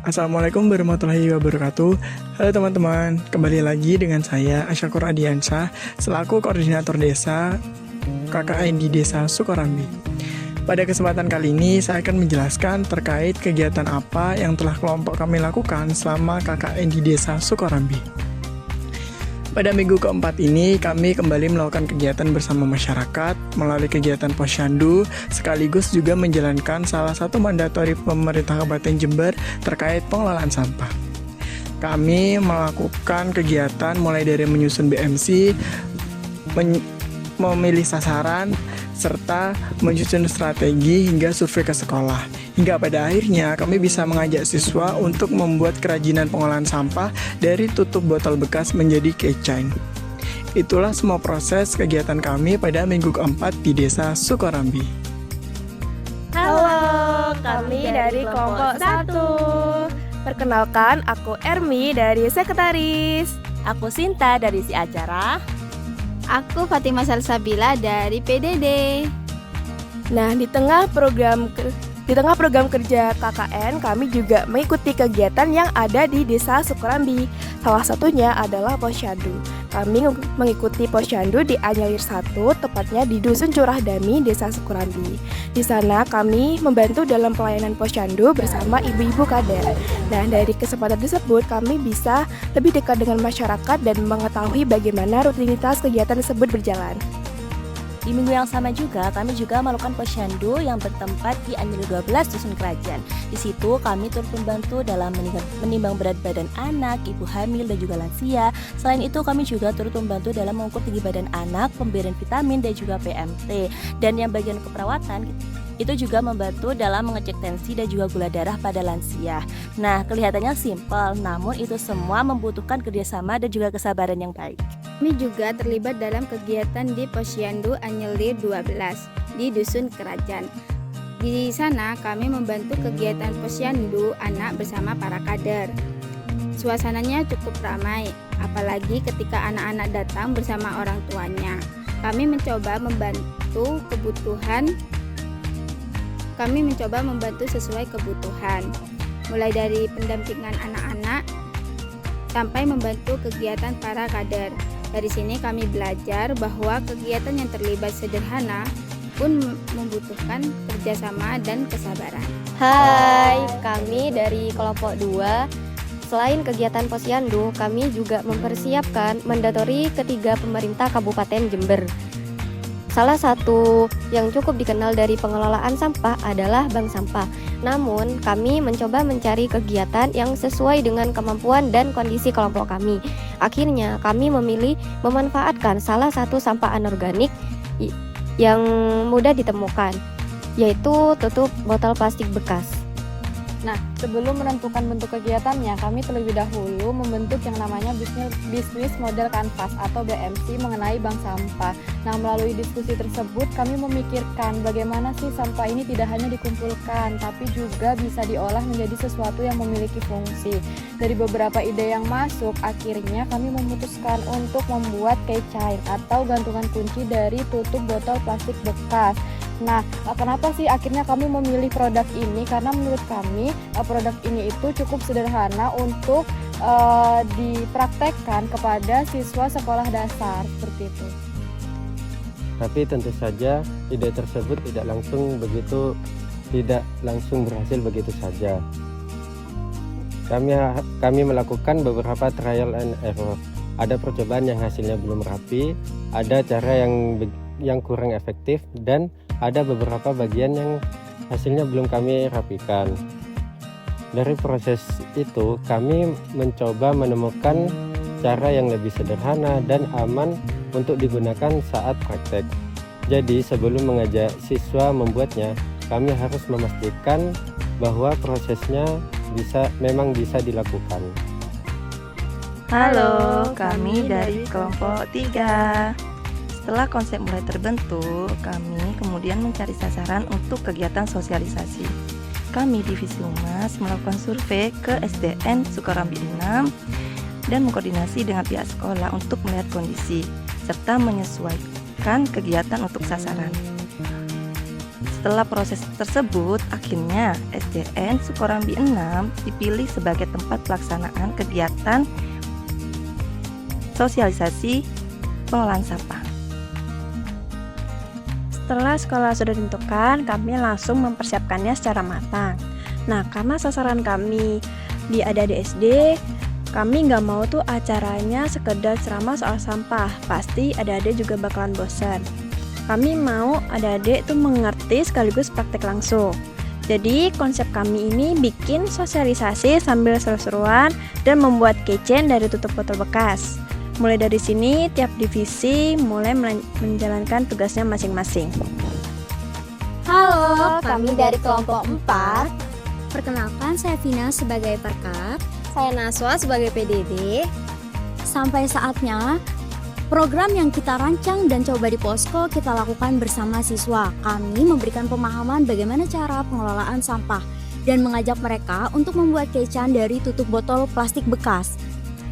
Assalamualaikum warahmatullahi wabarakatuh. Halo teman-teman, kembali lagi dengan saya Asyakur Adiansyah selaku Koordinator Desa KKN di Desa Sukorambi. Pada kesempatan kali ini saya akan menjelaskan terkait kegiatan apa yang telah kelompok kami lakukan selama KKN di Desa Sukorambi. Pada minggu keempat ini, kami kembali melakukan kegiatan bersama masyarakat melalui kegiatan Posyandu, sekaligus juga menjalankan salah satu mandatori pemerintah Kabupaten Jember terkait pengelolaan sampah. Kami melakukan kegiatan mulai dari menyusun BMC, memilih sasaran, serta menyusun strategi hingga survei ke sekolah. Hingga pada akhirnya kami bisa mengajak siswa untuk membuat kerajinan pengolahan sampah dari tutup botol bekas menjadi keychain. Itulah semua proses kegiatan kami pada minggu keempat di Desa Sukorambi. Halo, kami dari kelompok 1. Perkenalkan, aku Ermi dari Sekretaris. Aku Sinta dari Si Acara. Aku Fatimah Salsabila dari PDD. Nah, di tengah program kerja KKN, kami juga mengikuti kegiatan yang ada di Desa Sukorambi. Salah satunya adalah Posyandu. Kami mengikuti Posyandu di Anyelir 1, tepatnya di Dusun Curah Dami, Desa Sukorambi. Di sana kami membantu dalam pelayanan Posyandu bersama ibu-ibu kader. Nah, dari kesempatan tersebut kami bisa lebih dekat dengan masyarakat dan mengetahui bagaimana rutinitas kegiatan tersebut berjalan. Di minggu yang sama juga, kami juga melakukan posyandu yang bertempat di Anyelir 12 Dusun Kerajaan. Di situ kami turut membantu dalam menimbang berat badan anak, ibu hamil, dan juga lansia. Selain itu, kami juga turut membantu dalam mengukur tinggi badan anak, pemberian vitamin, dan juga PMT. Dan yang bagian keperawatan, itu juga membantu dalam mengecek tensi dan juga gula darah pada lansia. Nah, kelihatannya simpel, namun itu semua membutuhkan kerjasama dan juga kesabaran yang baik. Kami juga terlibat dalam kegiatan di Posyandu Anyelir 12 di Dusun Kerajaan. Di sana kami membantu kegiatan Posyandu anak bersama para kader. Suasananya cukup ramai, apalagi ketika anak-anak datang bersama orang tuanya. Kami mencoba membantu sesuai kebutuhan, mulai dari pendampingan anak-anak sampai membantu kegiatan para kader. Dari sini kami belajar bahwa kegiatan yang terlibat sederhana pun membutuhkan kerjasama dan kesabaran. Hai, kami dari kelompok 2. Selain kegiatan Posyandu, kami juga mempersiapkan mandatori ketiga pemerintah Kabupaten Jember. Salah satu yang cukup dikenal dari pengelolaan sampah adalah bank sampah. Namun, kami mencoba mencari kegiatan yang sesuai dengan kemampuan dan kondisi kelompok kami. Akhirnya, kami memilih memanfaatkan salah satu sampah anorganik yang mudah ditemukan, yaitu tutup botol plastik bekas. Nah, sebelum menentukan bentuk kegiatannya, kami terlebih dahulu membentuk yang namanya bisnis model kanvas atau BMC mengenai bank sampah. Nah, melalui diskusi tersebut kami memikirkan bagaimana sih sampah ini tidak hanya dikumpulkan, tapi juga bisa diolah menjadi sesuatu yang memiliki fungsi. Dari beberapa ide yang masuk, akhirnya kami memutuskan untuk membuat keychain atau gantungan kunci dari tutup botol plastik bekas. Nah, kenapa sih akhirnya kami memilih produk ini? Karena menurut kami produk ini itu cukup sederhana untuk dipraktekkan kepada siswa sekolah dasar seperti itu. Tapi tentu saja ide tersebut tidak langsung berhasil begitu saja. Kami melakukan beberapa trial and error. Ada percobaan yang hasilnya belum rapi, ada cara yang kurang efektif, dan ada beberapa bagian yang hasilnya belum kami rapikan. Dari proses itu, kami mencoba menemukan cara yang lebih sederhana dan aman untuk digunakan saat praktek. Jadi, sebelum mengajak siswa membuatnya, kami harus memastikan bahwa prosesnya memang bisa dilakukan. Halo, kami dari kelompok 3. Setelah konsep mulai terbentuk, kami kemudian mencari sasaran untuk kegiatan sosialisasi. Kami Divisi Humas melakukan survei ke SDN Sukorambi 6 dan mengkoordinasi dengan pihak sekolah untuk melihat kondisi serta menyesuaikan kegiatan untuk sasaran. Setelah proses tersebut, akhirnya SDN Sukorambi 6 dipilih sebagai tempat pelaksanaan kegiatan sosialisasi pengelolaan sampah. Setelah sekolah sudah ditentukan, kami langsung mempersiapkannya secara matang. Nah, karena sasaran kami di adik-adik SD, kami nggak mau tuh acaranya sekedar ceramah soal sampah. Pasti adik-adik juga bakalan bosan. Kami mau adik-adik tuh mengerti sekaligus praktek langsung. Jadi konsep kami ini bikin sosialisasi sambil seru-seruan dan membuat keychain dari tutup botol bekas. Mulai dari sini, tiap divisi mulai menjalankan tugasnya masing-masing. Halo, kami dari kelompok 4. Perkenalkan, saya Vina sebagai Perkap. Saya Naswa sebagai PDD. Sampai saatnya program yang kita rancang dan coba di posko kita lakukan bersama siswa. Kami memberikan pemahaman bagaimana cara pengelolaan sampah dan mengajak mereka untuk membuat keychain dari tutup botol plastik bekas.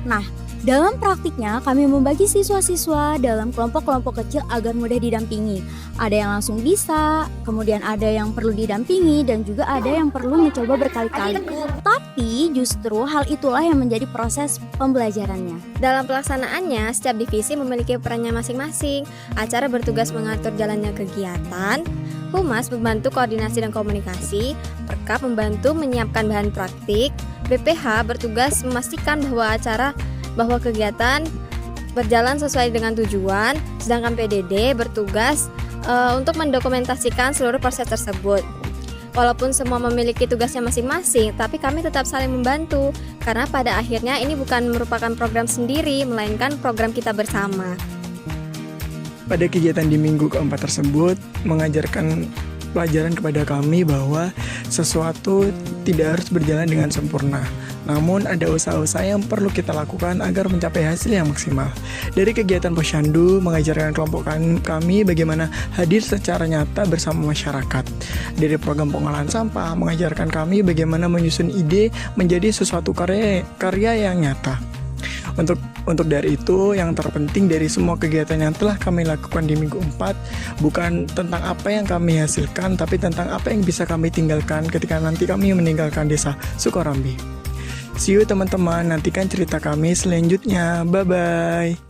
Nah, dalam praktiknya kami membagi siswa-siswa dalam kelompok-kelompok kecil agar mudah didampingi. Ada yang langsung bisa, kemudian ada yang perlu didampingi, dan juga ada yang perlu mencoba berkali-kali. Tapi justru hal itulah yang menjadi proses pembelajarannya. Dalam pelaksanaannya, setiap divisi memiliki perannya masing-masing. Acara bertugas mengatur jalannya kegiatan, Humas membantu koordinasi dan komunikasi, Perkap membantu menyiapkan bahan praktik, BPH bertugas memastikan bahwa kegiatan berjalan sesuai dengan tujuan, sedangkan PDD bertugas untuk mendokumentasikan seluruh proses tersebut. Walaupun semua memiliki tugasnya masing-masing, tapi kami tetap saling membantu, karena pada akhirnya ini bukan merupakan program sendiri, melainkan program kita bersama. Pada kegiatan di minggu keempat tersebut, mengajarkan pelajaran kepada kami bahwa sesuatu tidak harus berjalan dengan sempurna. Namun ada usaha-usaha yang perlu kita lakukan agar mencapai hasil yang maksimal. Dari kegiatan Posyandu mengajarkan kelompok kami bagaimana hadir secara nyata bersama masyarakat. Dari program pengolahan sampah mengajarkan kami bagaimana menyusun ide menjadi sesuatu karya yang nyata. Untuk dari itu, yang terpenting dari semua kegiatan yang telah kami lakukan di minggu 4 bukan tentang apa yang kami hasilkan, tapi tentang apa yang bisa kami tinggalkan ketika nanti kami meninggalkan desa Sukorambi. See you teman-teman, nantikan cerita kami selanjutnya. Bye-bye.